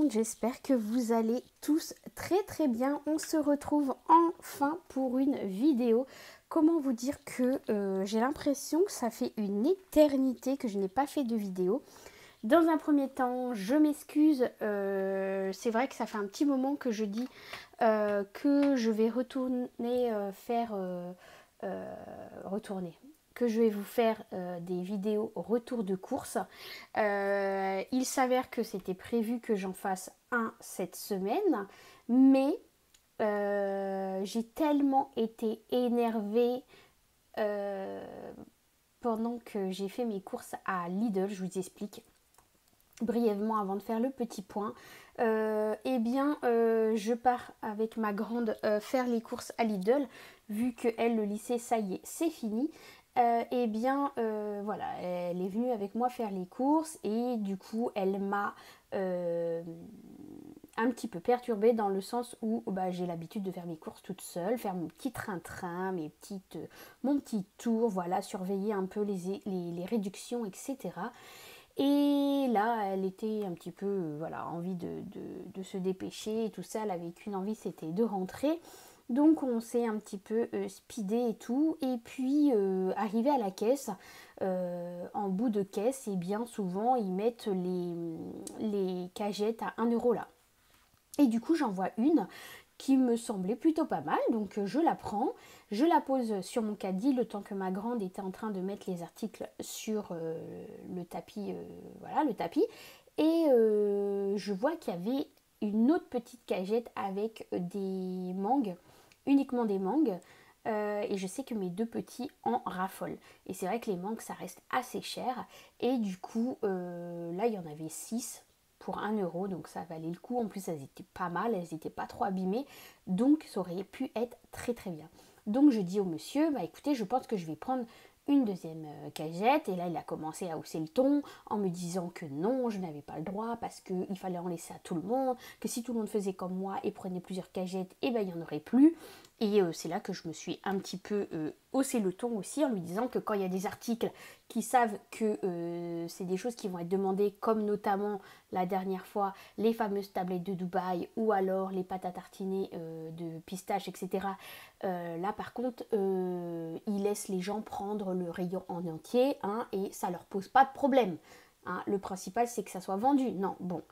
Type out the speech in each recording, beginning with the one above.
monde, j'espère que vous allez tous très bien. On se retrouve enfin pour une vidéo. Comment vous dire que j'ai l'impression que ça fait une éternité que je n'ai pas fait de vidéo. Dans un premier temps, je m'excuse, c'est vrai que ça fait un petit moment que je dis que je vais que je vais vous faire des vidéos retour de course. Il s'avère que c'était prévu que j'en fasse un cette semaine, mais j'ai tellement été énervée pendant que j'ai fait mes courses à Lidl, je vous explique brièvement avant de faire le petit point. Je pars avec ma grande faire les courses à Lidl, vu que elle, le lycée, ça y est, c'est fini. Voilà, elle est venue avec moi faire les courses et du coup elle m'a un petit peu perturbée dans le sens où j'ai l'habitude de faire mes courses toute seule, faire mon petit train-train, mon petit tour, voilà, surveiller un peu les réductions, etc. Et là, elle était un petit peu, envie de se dépêcher et tout ça. Elle avait qu'une envie, c'était de rentrer. Donc on s'est un petit peu speedé et tout. Et puis, arrivé à la caisse, en bout de caisse, et bien souvent, ils mettent les cagettes à 1 € là. Et du coup, j'en vois une qui me semblait plutôt pas mal, donc je la prends, je la pose sur mon caddie le temps que ma grande était en train de mettre les articles sur le tapis, le tapis, et je vois qu'il y avait une autre petite cagette avec des mangues, uniquement des mangues, et je sais que mes deux petits en raffolent. Et c'est vrai que les mangues, ça reste assez cher, et du coup, là, il y en avait 6 pour 1 €, donc ça valait le coup. En plus, elles étaient pas mal, elles n'étaient pas trop abîmées, donc ça aurait pu être très bien. Donc je dis au monsieur, écoutez, je pense que je vais prendre une deuxième cagette. Et là, il a commencé à hausser le ton en me disant que non, je n'avais pas le droit parce qu'il fallait en laisser à tout le monde, que si tout le monde faisait comme moi et prenait plusieurs cagettes, il n'y en aurait plus. Et c'est là que je me suis un petit peu haussé le ton aussi en lui disant que quand il y a des articles qui savent que c'est des choses qui vont être demandées, comme notamment la dernière fois les fameuses tablettes de Dubaï ou alors les pâtes à tartiner de pistache, etc. Là par contre, ils laissent les gens prendre le rayon en entier, hein, et ça leur pose pas de problème. Hein. Le principal, c'est que ça soit vendu. Non, bon.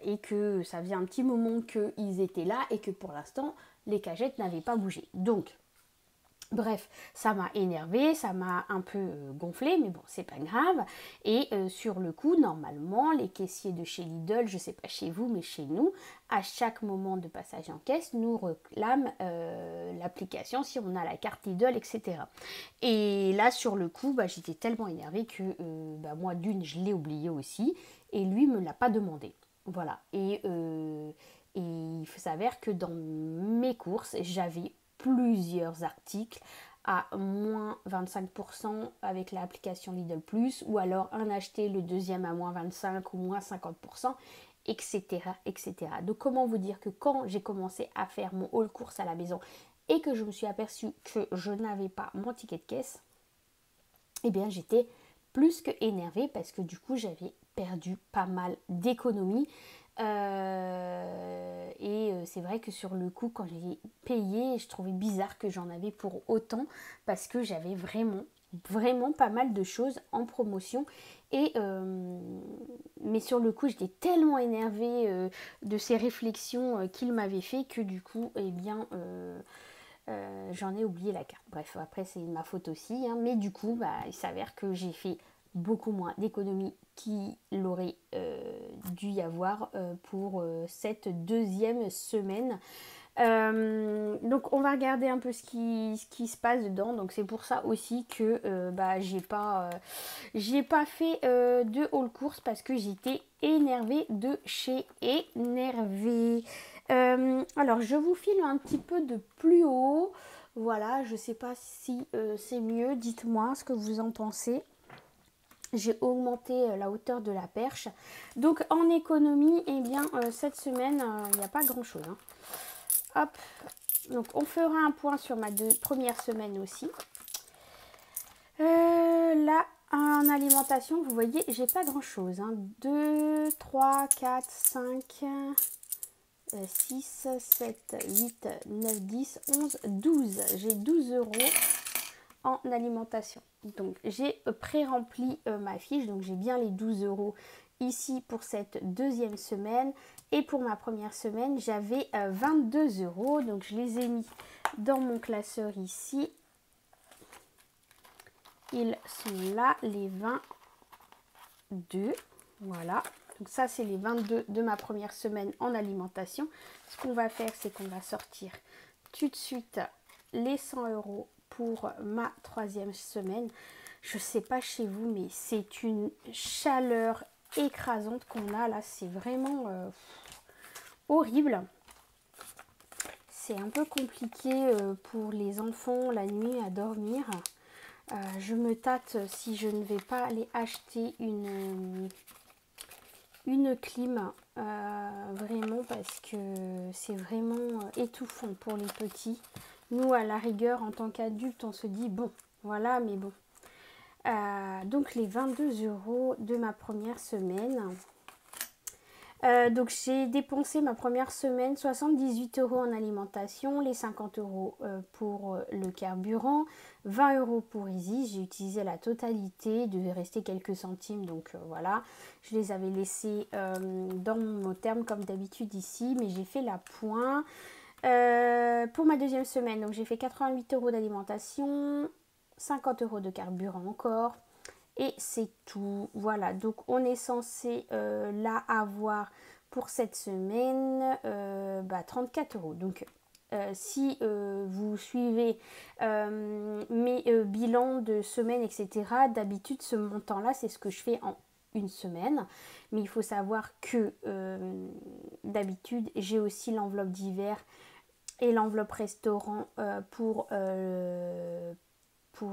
Et que ça faisait un petit moment qu'ils étaient là et que pour l'instant, les cagettes n'avaient pas bougé. Donc, bref, ça m'a énervée, ça m'a un peu gonflé, mais bon, c'est pas grave. Et sur le coup, normalement, les caissiers de chez Lidl, je sais pas chez vous, mais chez nous, à chaque moment de passage en caisse, nous réclament l'application si on a la carte Lidl, etc. Et là, sur le coup, j'étais tellement énervée que moi, d'une, je l'ai oublié aussi, et lui me l'a pas demandé. Voilà. Et il s'avère que dans mes courses, j'avais plusieurs articles à moins 25% avec l'application Lidl Plus, ou alors un acheté, le deuxième à moins 25 ou moins 50%, etc. Donc comment vous dire que quand j'ai commencé à faire mon haul course à la maison et que je me suis aperçue que je n'avais pas mon ticket de caisse, eh bien j'étais plus que énervée parce que du coup j'avais perdu pas mal d'économies. C'est vrai que sur le coup, quand j'ai payé, je trouvais bizarre que j'en avais pour autant parce que j'avais vraiment pas mal de choses en promotion. Mais sur le coup, j'étais tellement énervée de ces réflexions qu'il m'avait fait que du coup, j'en ai oublié la carte. Bref, après c'est ma faute aussi, hein, mais du coup, il s'avère que j'ai fait beaucoup moins d'économies qu'il aurait dû y avoir pour cette deuxième semaine. Donc on va regarder un peu ce qui se passe dedans. Donc c'est pour ça aussi que j'ai pas fait de haul course parce que j'étais énervée de chez énervée. Alors je vous filme un petit peu de plus haut. Voilà, je sais pas si c'est mieux. Dites-moi ce que vous en pensez. J'ai augmenté la hauteur de la perche. Donc en économie, cette semaine, il n'y a pas grand chose. Hein. Hop. Donc on fera un point sur ma première semaine aussi. Là, En alimentation, vous voyez, j'ai pas grand chose. 2, 3, 4, 5, 6, 7, 8, 9, 10, 11, 12. J'ai 12 euros en alimentation. Donc j'ai pré-rempli ma fiche, donc j'ai bien les 12 euros ici pour cette deuxième semaine. Et pour ma première semaine, j'avais 22 euros. Donc je les ai mis dans mon classeur ici. Ils sont là, les 22. Voilà. Donc ça, c'est les 22 de ma première semaine en alimentation. Ce qu'on va faire, c'est qu'on va sortir tout de suite les 100 euros pour ma troisième semaine. Je ne sais pas chez vous, mais c'est une chaleur écrasante qu'on a là. C'est vraiment horrible. C'est un peu compliqué pour les enfants la nuit à dormir. Je me tâte si je ne vais pas aller acheter une clim. Vraiment parce que c'est vraiment étouffant pour les petits. Nous, à la rigueur, en tant qu'adultes, on se dit bon, voilà, mais bon. Donc les 22 euros de ma première semaine. Donc j'ai dépensé ma première semaine 78 euros en alimentation, les 50 euros pour le carburant, 20 euros pour Easy. J'ai utilisé la totalité, il devait rester quelques centimes, donc voilà. Je les avais laissés dans mon terme comme d'habitude ici, mais j'ai fait la pointe. Pour ma deuxième semaine, donc j'ai fait 88 euros d'alimentation, 50 euros de carburant encore. Et c'est tout. Voilà, donc on est censé là avoir pour cette semaine 34 euros. Donc si vous suivez mes bilans de semaine, etc., d'habitude ce montant-là, c'est ce que je fais en une semaine. Mais il faut savoir que d'habitude, j'ai aussi l'enveloppe d'hiver et l'enveloppe restaurant pour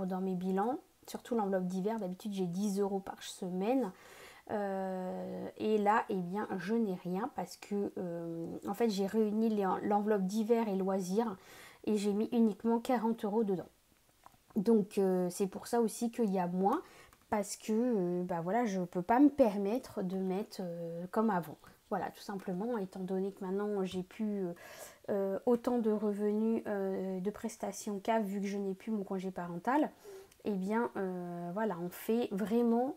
dans mes bilans. Surtout l'enveloppe d'hiver, d'habitude j'ai 10 euros par semaine. Et là, eh bien, je n'ai rien parce que en fait j'ai réuni l'enveloppe d'hiver et loisirs et j'ai mis uniquement 40 euros dedans. Donc c'est pour ça aussi qu'il y a moins parce que voilà, je ne peux pas me permettre de mettre comme avant. Voilà, tout simplement, étant donné que maintenant j'ai plus autant de revenus de prestations qu'à vu que je n'ai plus mon congé parental. Eh bien, voilà, on fait vraiment,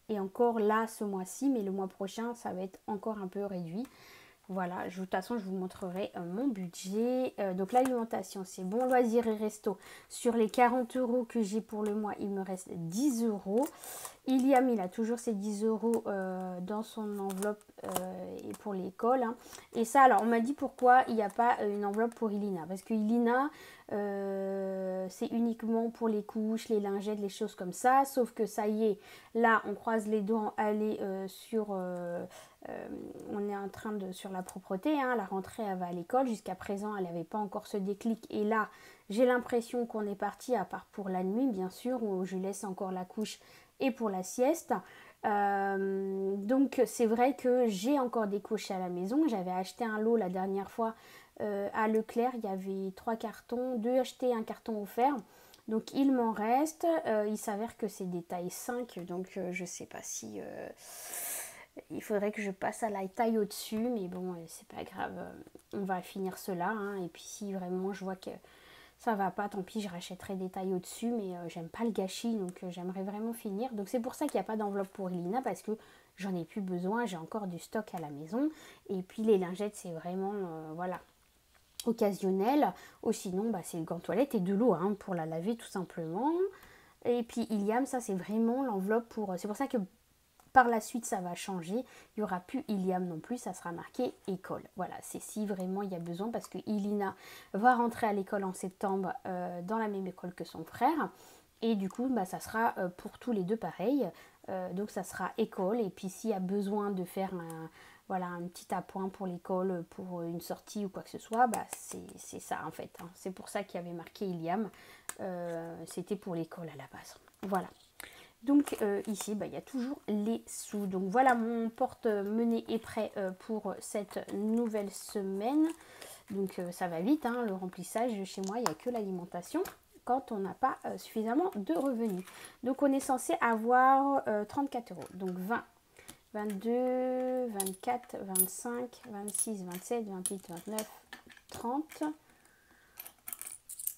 et encore là ce mois-ci, mais le mois prochain, ça va être encore un peu réduit. Voilà, de toute façon, je vous montrerai mon budget. Donc l'alimentation, c'est bon, loisirs et resto. Sur les 40 euros que j'ai pour le mois, il me reste 10 euros. Iliam, il a toujours ses 10 euros dans son enveloppe et pour l'école. Et ça, alors, on m'a dit pourquoi il n'y a pas une enveloppe pour Ilina. Parce que Ilina, c'est uniquement pour les couches, les lingettes, les choses comme ça. Sauf que ça y est, là, on croise les doigts, aller sur... on est en train de... sur la propreté, la rentrée, elle va à l'école. Jusqu'à présent, elle n'avait pas encore ce déclic. Et là, j'ai l'impression qu'on est parti, à part pour la nuit, bien sûr, où je laisse encore la couche et pour la sieste. Donc c'est vrai que j'ai encore des couches à la maison. J'avais acheté un lot la dernière fois à Leclerc. Il y avait 3 cartons, 2 achetés, un carton offert. Donc il m'en reste. Il s'avère que c'est des tailles 5. Donc je sais pas si... il faudrait que je passe à la taille au-dessus. Mais bon, c'est pas grave. On va finir cela. Et puis si vraiment je vois que ça va pas, tant pis, je rachèterai des tailles au-dessus, mais j'aime pas le gâchis, donc j'aimerais vraiment finir. Donc c'est pour ça qu'il n'y a pas d'enveloppe pour Elina, parce que j'en ai plus besoin, j'ai encore du stock à la maison. Et puis les lingettes, c'est vraiment, voilà, occasionnel. Ou sinon, c'est le gant toilette et de l'eau, pour la laver tout simplement. Et puis Iliam, ça c'est vraiment l'enveloppe pour... C'est pour ça que par la suite, ça va changer. Il n'y aura plus Iliam non plus. Ça sera marqué école. Voilà, c'est si vraiment il y a besoin parce que Ilina va rentrer à l'école en septembre dans la même école que son frère. Et du coup, ça sera pour tous les deux pareil. Donc, ça sera école. Et puis, s'il y a besoin de faire un petit appoint pour l'école, pour une sortie ou quoi que ce soit, c'est ça en fait. C'est pour ça qu'il y avait marqué Iliam. C'était pour l'école à la base. Voilà. Donc ici, il y a toujours les sous. Donc voilà, mon porte-monnaie est prêt pour cette nouvelle semaine. Donc ça va vite, le remplissage chez moi, il n'y a que l'alimentation. quand on n'a pas suffisamment de revenus. Donc on est censé avoir 34 euros. Donc 20, 22, 24, 25, 26, 27, 28, 29, 30,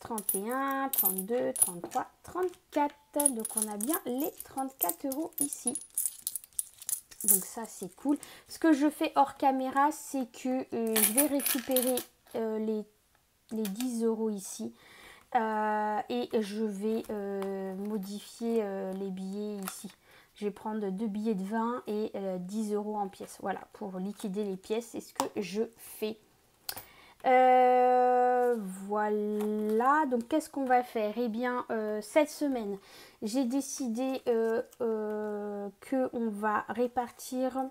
31, 32, 33, 34. Donc on a bien les 34 euros ici. Donc ça c'est cool. Ce que je fais hors caméra, c'est que je vais récupérer les 10 euros ici. Et je vais modifier les billets ici. Je vais prendre 2 billets de 20 et 10 euros en pièces. Voilà, pour liquider les pièces, c'est ce que je fais. Voilà, donc qu'est-ce qu'on va faire? Eh bien, cette semaine, j'ai décidé qu'on va répartir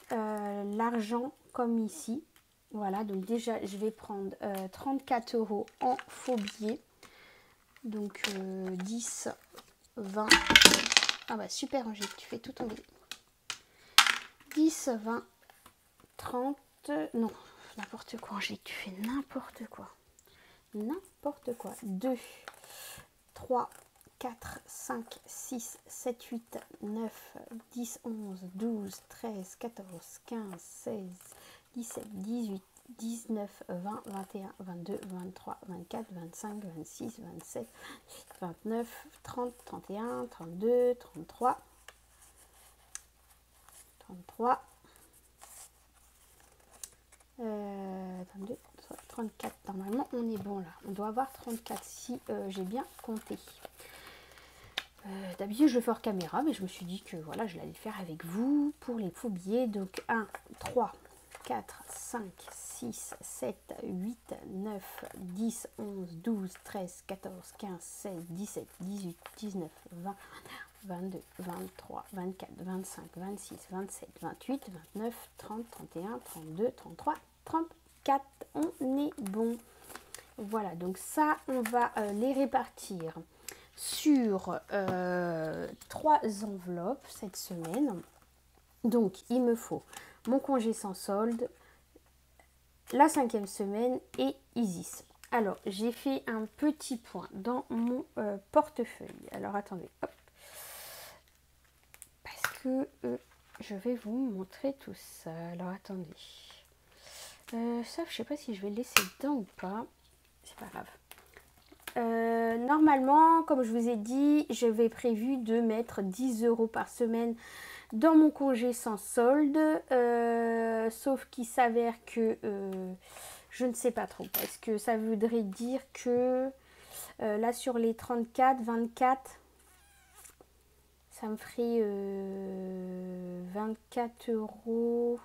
l'argent comme ici. Voilà, donc déjà, je vais prendre 34 euros en faux billets. Donc 10, 20. Ah bah super Angélique, tu fais tout tomber. 10, 20, 30. Non, n'importe quoi Angélique, tu fais n'importe quoi. N'importe quoi. 2, 3, 4, 5, 6, 7, 8, 9, 10, 11, 12, 13, 14, 15, 16, 17, 18, 19, 20, 21, 22, 23, 24, 25, 26, 27, 29, 30, 31, 32, 33, 33, 32, 34. Normalement, on est bon là. On doit avoir 34 si j'ai bien compté. D'habitude, je le fais hors caméra, mais je me suis dit que voilà, je l'allais faire avec vous pour les faux billets. Donc 1, 3, 4, 5, 6, 7, 8, 9, 10, 11, 12, 13, 14, 15, 16, 17, 18, 19, 20, 22, 23, 24, 25, 26, 27, 28, 29, 30, 31, 32, 33, 34. On est bon. Voilà, donc ça, on va les répartir sur 3 enveloppes cette semaine. Donc, il me faut mon congé sans solde, la 5e semaine et Isis. Alors, j'ai fait un petit point dans mon portefeuille. Alors, attendez, hop. Parce que je vais vous montrer tout ça. Alors, attendez. Ça, je sais pas si je vais le laisser dedans ou pas. C'est pas grave. Normalement, comme je vous ai dit, j'avais prévu de mettre 10 euros par semaine dans mon congé sans solde, sauf qu'il s'avère que je ne sais pas trop, parce que ça voudrait dire que là sur les 34, 24, ça me ferait 24 euros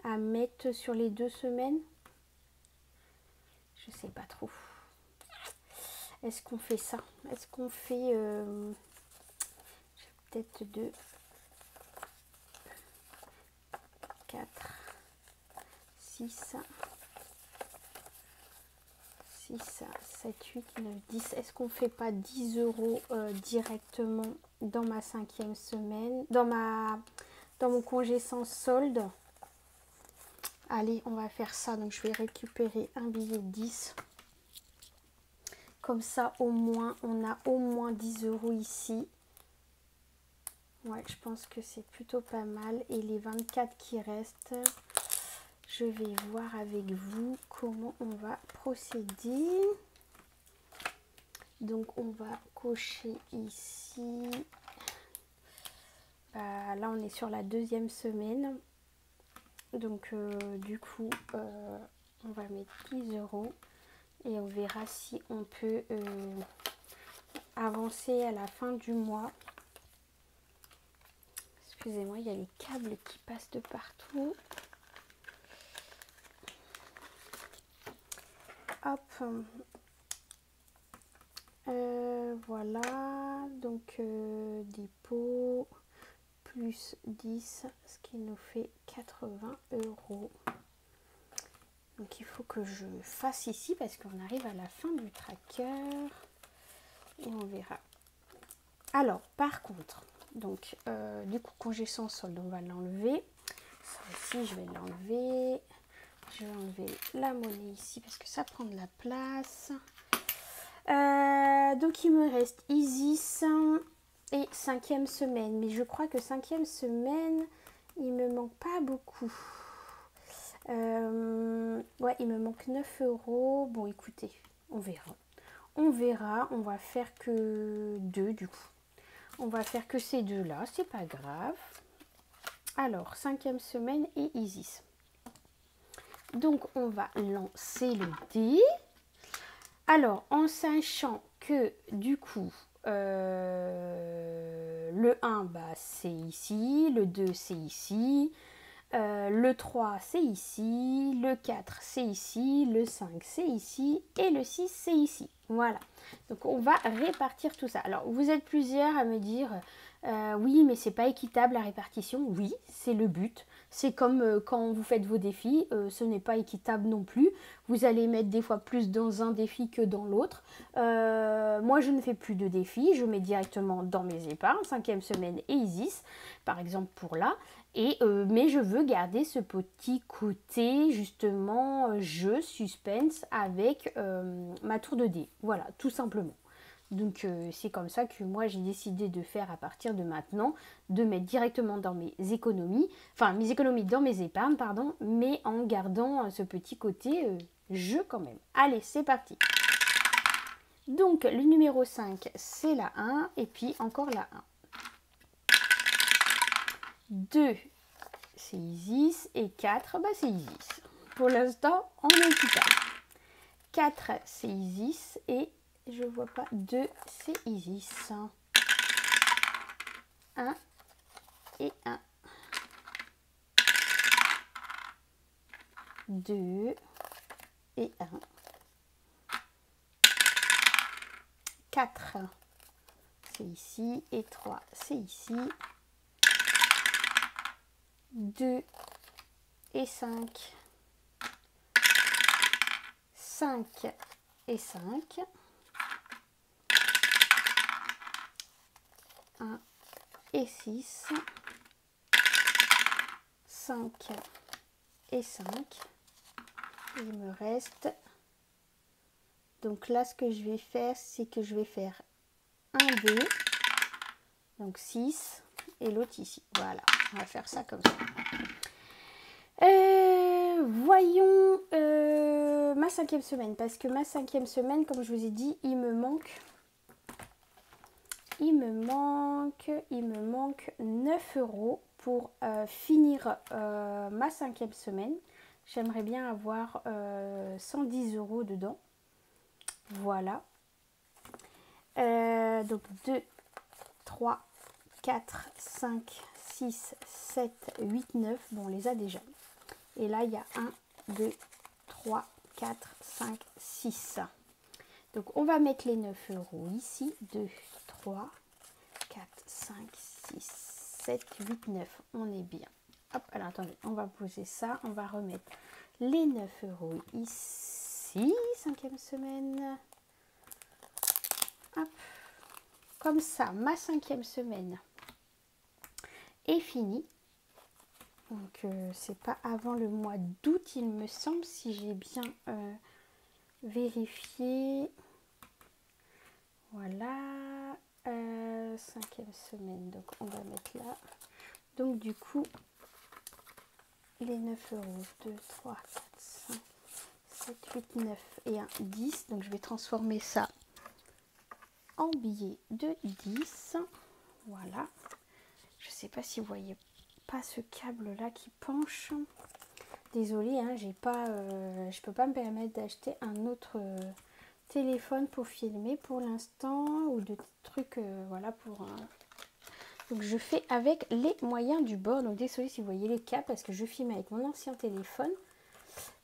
à mettre sur les 2 semaines. Je sais pas trop. Est-ce qu'on fait ça? Est-ce qu'on fait peut-être 2, 4, 6, 7, 8, 9, 10. Est-ce qu'on fait pas 10 euros directement dans ma 5e semaine, dans mon congé sans solde? Allez, on va faire ça. Donc, je vais récupérer un billet de 10. Comme ça, au moins, on a au moins 10 euros ici. Ouais, je pense que c'est plutôt pas mal. Et les 24 qui restent, je vais voir avec vous comment on va procéder. Donc, on va cocher ici. Là, on est sur la 2e semaine. Donc, du coup, on va mettre 10 euros. Et on verra si on peut avancer à la fin du mois. Excusez-moi, il y a les câbles qui passent de partout. Hop. Voilà. Donc, dépôt plus 10, ce qui nous fait 80 euros. Donc il faut que je fasse ici parce qu'on arrive à la fin du tracker et on verra. Alors par contre, donc du coup congé sans solde, on va l'enlever. Ça aussi je vais l'enlever. Je vais enlever la monnaie ici parce que ça prend de la place. Donc il me reste Isis et 5e semaine. Mais je crois que 5e semaine, il me manque pas beaucoup. Ouais, il me manque 9 euros. Bon, écoutez, on verra. On verra. On va faire que 2 du coup. On va faire que ces deux-là. C'est pas grave. Alors, 5e semaine et Isis. Donc, on va lancer le dé. Alors, en sachant que du coup, le 1, bah, c'est ici, le 2, c'est ici, le 3, c'est ici, le 4, c'est ici, le 5, c'est ici, et le 6, c'est ici. Voilà. Donc, on va répartir tout ça. Alors, vous êtes plusieurs à me dire, oui, mais c'est pas équitable la répartition. Oui, c'est le but. C'est comme quand vous faites vos défis, ce n'est pas équitable non plus. Vous allez mettre des fois plus dans un défi que dans l'autre. Moi, je ne fais plus de défis. Je mets directement dans mes épargnes, 5e semaine et Isis, par exemple pour là. Mais je veux garder ce petit côté justement jeu, suspense avec ma tour de dés. Voilà, tout simplement. Donc c'est comme ça que moi j'ai décidé de faire à partir de maintenant, de mettre directement dans mes économies dans mes épargnes, pardon, mais en gardant ce petit côté jeu quand même. Allez, c'est parti. Donc le numéro 5, c'est la 1, et puis encore la 1. 2, c'est Isis, et 4, bah c'est Isis. Pour l'instant, on est équitable. 4, c'est Isis, et je vois pas, 2, c'est Isis. 1 et 1. 2 et 1. 4, c'est ici, et 3, c'est ici. 2 et 5. 5 et 5. 1 et 6. 5 et 5. Il me reste. Donc là, ce que je vais faire, c'est que je vais faire 1, 2. Donc 6. Et l'autre ici. Voilà. On va faire ça comme ça. Voyons ma 5e semaine. Parce que ma 5e semaine, comme je vous ai dit, il me manque 9 euros pour finir ma 5e semaine. J'aimerais bien avoir 110 euros dedans. Voilà. Donc 2, 3, 4, 5, 6, 7, 8, 9. Bon, on les a déjà. Et là, il y a 1, 2, 3, 4, 5, 6. Donc, on va mettre les 9 euros ici. 2, 3, 4, 5, 6, 7, 8, 9. On est bien. Hop, alors attendez, on va poser ça. On va remettre les 9 euros ici. 5e semaine. Hop. Comme ça, ma 5e semaine est finie. Donc, c'est pas avant le mois d'août, il me semble, si j'ai bien vérifié. Voilà. 5e semaine, donc on va mettre là. Donc, du coup, les 9 euros, 2, 3, 4, 5, 7, 8, 9 et 1, 10. Donc, je vais transformer ça en billets de 10. Voilà. Je sais pas si vous voyez pas ce câble là qui penche. Désolée, hein, je peux pas me permettre d'acheter un autre téléphone pour filmer pour l'instant, ou de trucs voilà pour donc je fais avec les moyens du bord. Donc désolée si vous voyez les câbles, parce que je filme avec mon ancien téléphone,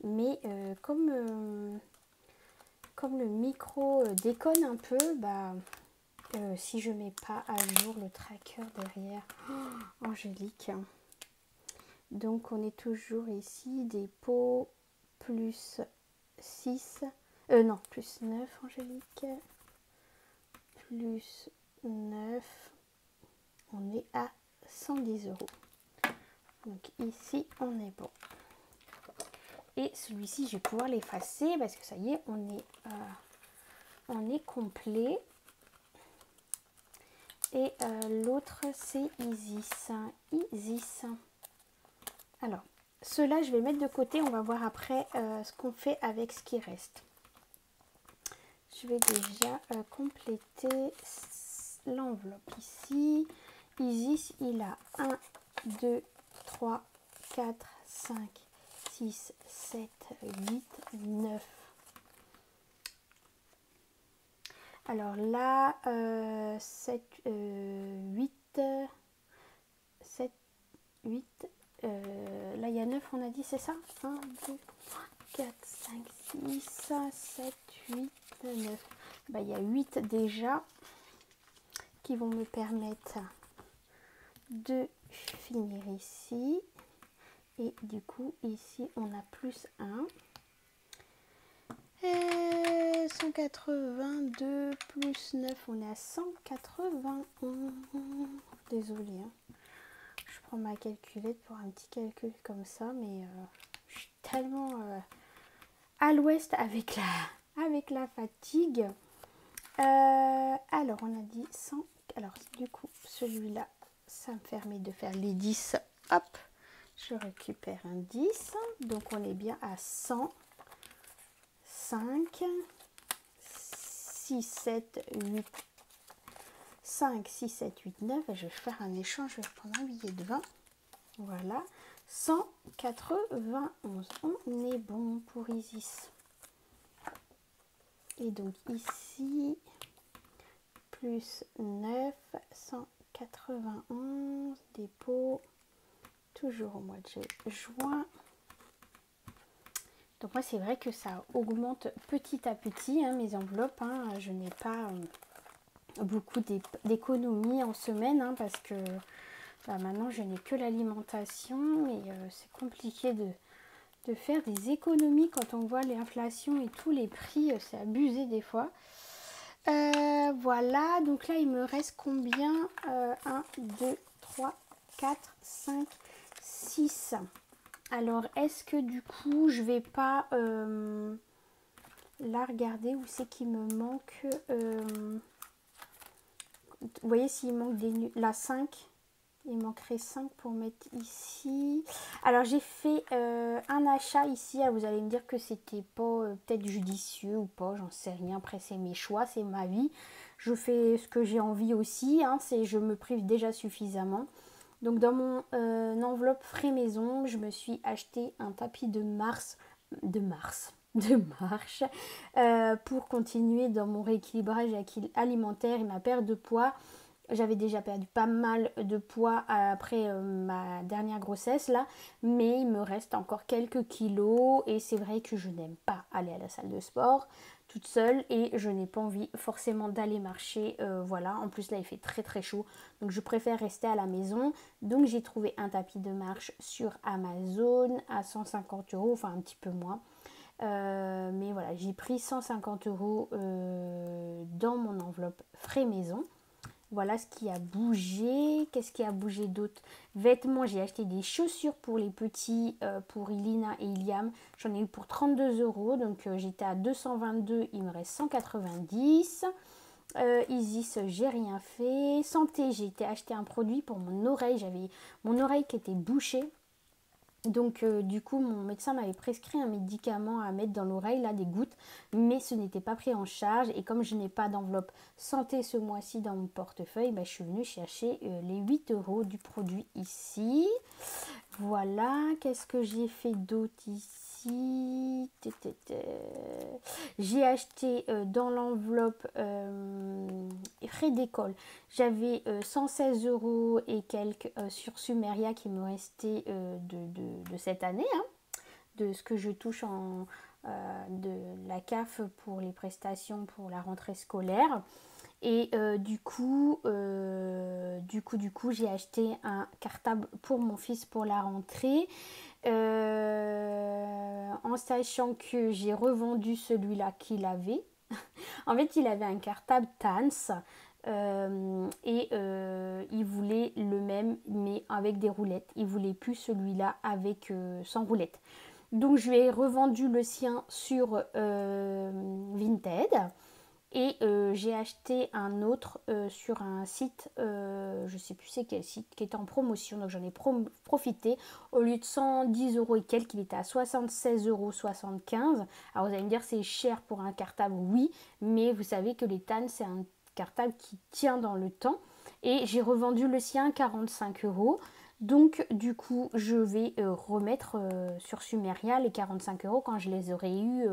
mais comme le micro déconne un peu, bah si je mets pas à jour le tracker derrière, angélique. Donc on est toujours ici, dépôt plus 6, non, plus 9, angélique, plus 9, on est à 110 euros. Donc ici on est bon. Et celui-ci je vais pouvoir l'effacer parce que ça y est, on est complet. Et l'autre c'est Isis. Isis. Alors, ceux-là je vais mettre de côté, on va voir après ce qu'on fait avec ce qui reste. Je vais déjà compléter l'enveloppe ici. Isis, il a 1, 2, 3, 4, 5, 6, 7, 8, 9. Alors là, 7, 8, 7, 8, là il y a 9, on a dit, c'est ça? 1, 2, 3, 4, 5, 6, 7, 8, 9. Bah, il y a 8 déjà qui vont me permettre de finir ici. Et du coup, ici, on a plus 1. 182 plus 9, on est à 181. Désolée, hein. Je prends ma calculette pour un petit calcul comme ça, mais je suis tellement à l'ouest avec la fatigue. Alors, on a dit 100. Alors, du coup, celui-là, ça me permet de faire les 10. Hop, je récupère un 10. Donc, on est bien à 100. 5, 6, 7, 8, 5, 6, 7, 8, 9. Et je vais faire un échange, je vais prendre un billet de 20. Voilà, 191. On est bon pour Isis. Et donc ici, plus 9, 191, dépôt, toujours au mois de juin. Donc moi c'est vrai que ça augmente petit à petit hein, mes enveloppes. Hein. Je n'ai pas beaucoup d'économies en semaine hein, parce que bah, maintenant je n'ai que l'alimentation et c'est compliqué de faire des économies quand on voit l'inflation et tous les prix. C'est abusé des fois. Voilà, donc là il me reste combien 1, 2, 3, 4, 5, 6. Alors, est-ce que du coup, je vais pas là regarder où c'est qu'il me manque vous voyez s'il manque la 5, il manquerait 5 pour mettre ici. Alors, j'ai fait un achat ici. Vous allez me dire que c'était pas peut-être judicieux ou pas, j'en sais rien. Après, c'est mes choix, c'est ma vie. Je fais ce que j'ai envie aussi. Hein, je me prive déjà suffisamment. Donc dans mon enveloppe frais maison, je me suis acheté un tapis de marche pour continuer dans mon rééquilibrage alimentaire et ma perte de poids. J'avais déjà perdu pas mal de poids après ma dernière grossesse là, mais il me reste encore quelques kilos et c'est vrai que je n'aime pas aller à la salle de sport toute seule et je n'ai pas envie forcément d'aller marcher, voilà. En plus là il fait très très chaud, donc je préfère rester à la maison. Donc j'ai trouvé un tapis de marche sur Amazon à 150 €, enfin un petit peu moins. Mais voilà, j'ai pris 150 € dans mon enveloppe frais maison. Voilà ce qui a bougé. Qu'est-ce qui a bougé d'autre? Vêtements, j'ai acheté des chaussures pour les petits, pour Ilina et Iliam. J'en ai eu pour 32 €. Donc j'étais à 222, il me reste 190. Isis, j'ai rien fait. Santé, j'ai été acheter un produit pour mon oreille. J'avais mon oreille qui était bouchée. Donc du coup mon médecin m'avait prescrit un médicament à mettre dans l'oreille, là des gouttes, mais ce n'était pas pris en charge et comme je n'ai pas d'enveloppe santé ce mois-ci dans mon portefeuille, bah, je suis venue chercher les 8 € du produit ici. Voilà, qu'est-ce que j'ai fait d'autre ici? J'ai acheté dans l'enveloppe frais d'école. J'avais 116 € et quelques sur Sumeria qui me restait de cette année, hein, de ce que je touche de la CAF pour les prestations pour la rentrée scolaire. Et du coup, j'ai acheté un cartable pour mon fils pour la rentrée. En sachant que j'ai revendu celui-là qu'il avait. En fait, il avait un cartable Tans et il voulait le même mais avec des roulettes. Il voulait plus celui-là avec sans roulettes. Donc, je lui ai revendu le sien sur Vinted. Et j'ai acheté un autre sur un site, je sais plus c'est quel site, qui était en promotion. Donc j'en ai profité. Au lieu de 110 euros et quelques, il était à 76,75 €. Alors vous allez me dire c'est cher pour un cartable, oui. Mais vous savez que les TAN, c'est un cartable qui tient dans le temps. Et j'ai revendu le sien 45 euros. Donc du coup je vais remettre sur Sumeria les 45 euros quand je les aurai eu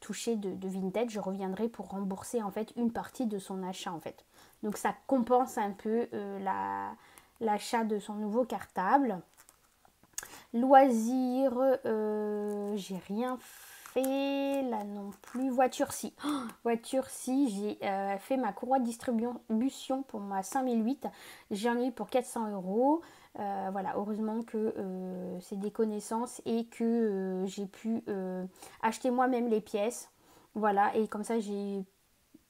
touchés de Vinted. Je reviendrai pour rembourser en fait une partie de son achat en fait. Donc ça compense un peu l'achat de son nouveau cartable. Loisirs, j'ai rien fait là non plus. Voiture si. Oh, voiture si, j'ai fait ma courroie de distribution pour ma 5008. J'en ai eu pour 400 euros. Voilà, heureusement que c'est des connaissances et que j'ai pu acheter moi-même les pièces. Voilà, et comme ça j'ai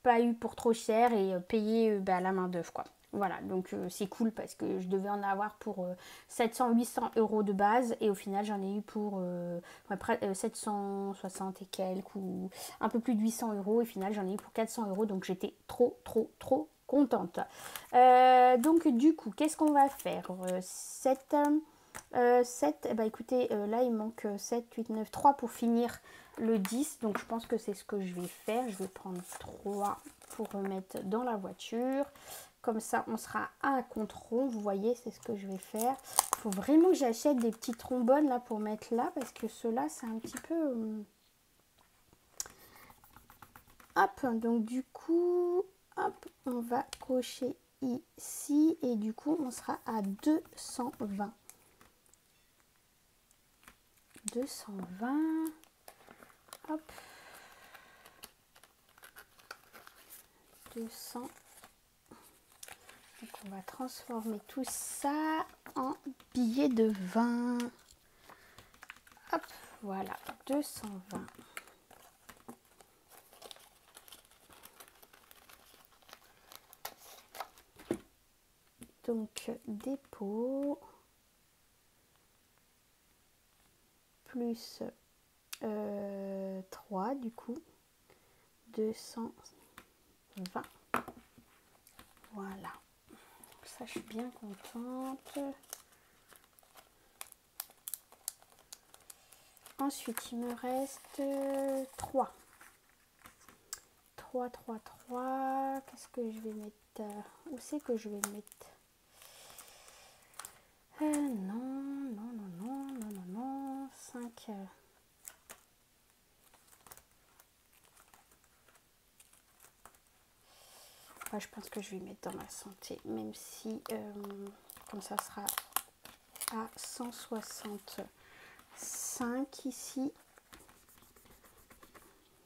pas eu pour trop cher et payer la main d'œuvre quoi. Voilà, donc c'est cool parce que je devais en avoir pour 700-800 euros de base et au final j'en ai eu pour 760 et quelques ou un peu plus de 800 euros et au final j'en ai eu pour 400 euros donc j'étais trop contente. Donc du coup, qu'est-ce qu'on va faire 7, écoutez, là il manque 7, 8, 9, 3 pour finir le 10. Donc je pense que c'est ce que je vais faire. Je vais prendre 3 pour remettre dans la voiture. Comme ça, on sera à un compte rond. Vous voyez, c'est ce que je vais faire. Il faut vraiment que j'achète des petits trombones là pour mettre là. Parce que ceux-là, c'est un petit peu... Hop, donc du coup, hop, on va cocher ici. Et du coup, on sera à 220. 220. Hop. 200. Donc on va transformer tout ça en billets de 20. Hop, voilà, 220. Donc dépôt plus 3 du coup 220. Voilà, ça je suis bien contente. Ensuite il me reste 3. 3. Qu'est-ce que je vais mettre où c'est que je vais mettre non. 5. Je pense que je vais mettre dans ma santé, même si comme ça sera à 165 ici.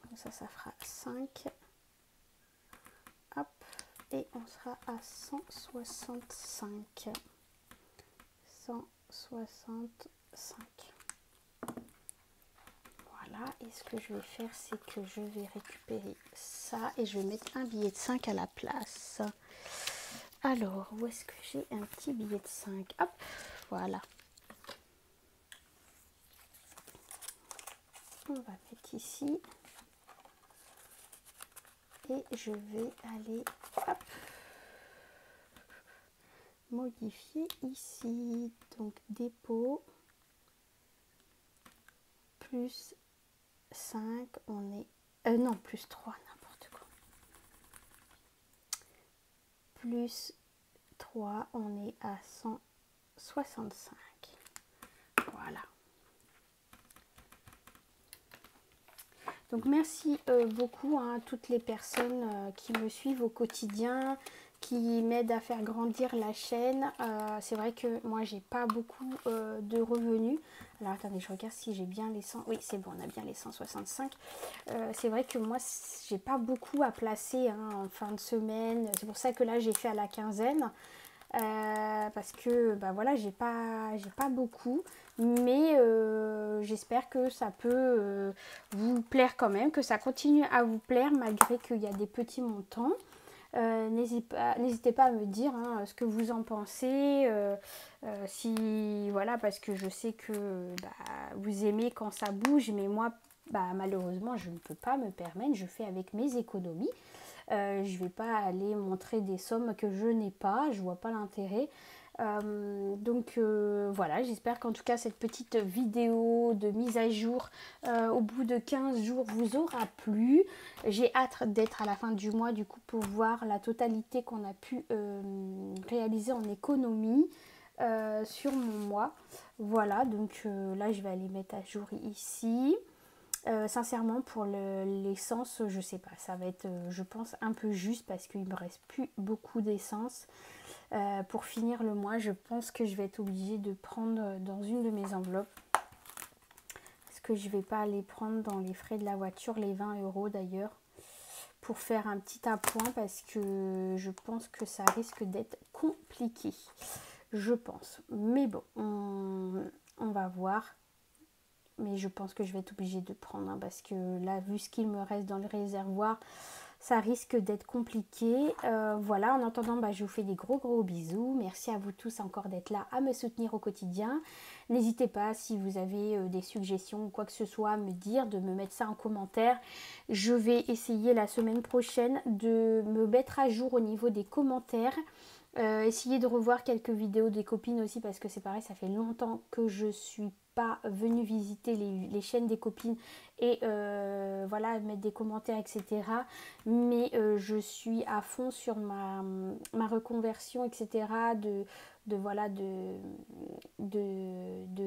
Comme ça fera 5. Hop, et on sera à 165. 165. Voilà, et ce que je vais faire, c'est que je vais récupérer ça et je vais mettre un billet de 5 à la place. Alors, où est-ce que j'ai un petit billet de 5? Hop, voilà. On va mettre ici. Et je vais aller, hop, modifier ici. Donc, dépôt. Plus 5, on est... non, plus 3, n'importe quoi. Plus 3, on est à 165. Voilà. Donc merci beaucoup à toutes les personnes qui me suivent au quotidien, qui m'aident à faire grandir la chaîne. C'est vrai que moi j'ai pas beaucoup de revenus. Alors attendez, je regarde si j'ai bien les 100. Oui, c'est bon, on a bien les 165. C'est vrai que moi j'ai pas beaucoup à placer en fin de semaine. C'est pour ça que là j'ai fait à la quinzaine. Parce que voilà, j'ai pas beaucoup, mais j'espère que ça peut vous plaire quand même, que ça continue à vous plaire malgré qu'il y a des petits montants. N'hésitez pas à me dire ce que vous en pensez, si voilà, parce que je sais que vous aimez quand ça bouge, mais moi bah, malheureusement, je ne peux pas me permettre, je fais avec mes économies. Je ne vais pas aller montrer des sommes que je n'ai pas, je vois pas l'intérêt. Donc voilà, j'espère qu'en tout cas cette petite vidéo de mise à jour au bout de 15 jours vous aura plu. J'ai hâte d'être à la fin du mois du coup pour voir la totalité qu'on a pu réaliser en économie sur mon mois. Voilà, donc là je vais aller mettre à jour ici. Sincèrement pour l'essence, je sais pas, ça va être je pense un peu juste parce qu'il me reste plus beaucoup d'essence. Pour finir le mois, je pense que je vais être obligée de prendre dans une de mes enveloppes. Parce que je ne vais pas aller prendre dans les frais de la voiture, les 20 € d'ailleurs, pour faire un petit appoint parce que je pense que ça risque d'être compliqué. Je pense. Mais bon, on va voir. Mais je pense que je vais être obligée de prendre parce que là, vu ce qu'il me reste dans le réservoir, ça risque d'être compliqué. Voilà, en attendant, je vous fais des gros bisous. Merci à vous tous encore d'être là à me soutenir au quotidien. N'hésitez pas, si vous avez des suggestions ou quoi que ce soit, à me dire, de me mettre ça en commentaire. Je vais essayer la semaine prochaine de me mettre à jour au niveau des commentaires. Essayer de revoir quelques vidéos des copines aussi parce que c'est pareil, ça fait longtemps que je suis pas venue visiter les chaînes des copines et voilà, mettre des commentaires, etc. Mais je suis à fond sur ma reconversion, etc. Voilà, de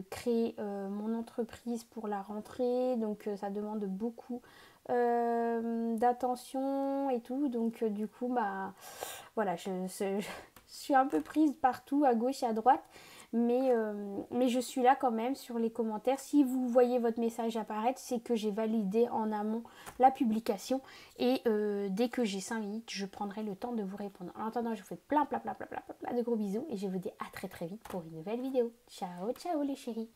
créer mon entreprise pour la rentrée. Donc ça demande beaucoup d'attention et tout. Donc du coup, voilà, je suis un peu prise partout, à gauche et à droite. Mais je suis là quand même sur les commentaires. Si vous voyez votre message apparaître, c'est que j'ai validé en amont la publication. Et dès que j'ai 5 minutes, je prendrai le temps de vous répondre. En attendant, je vous fais plein de gros bisous. Et je vous dis à très vite pour une nouvelle vidéo. Ciao, ciao les chéris.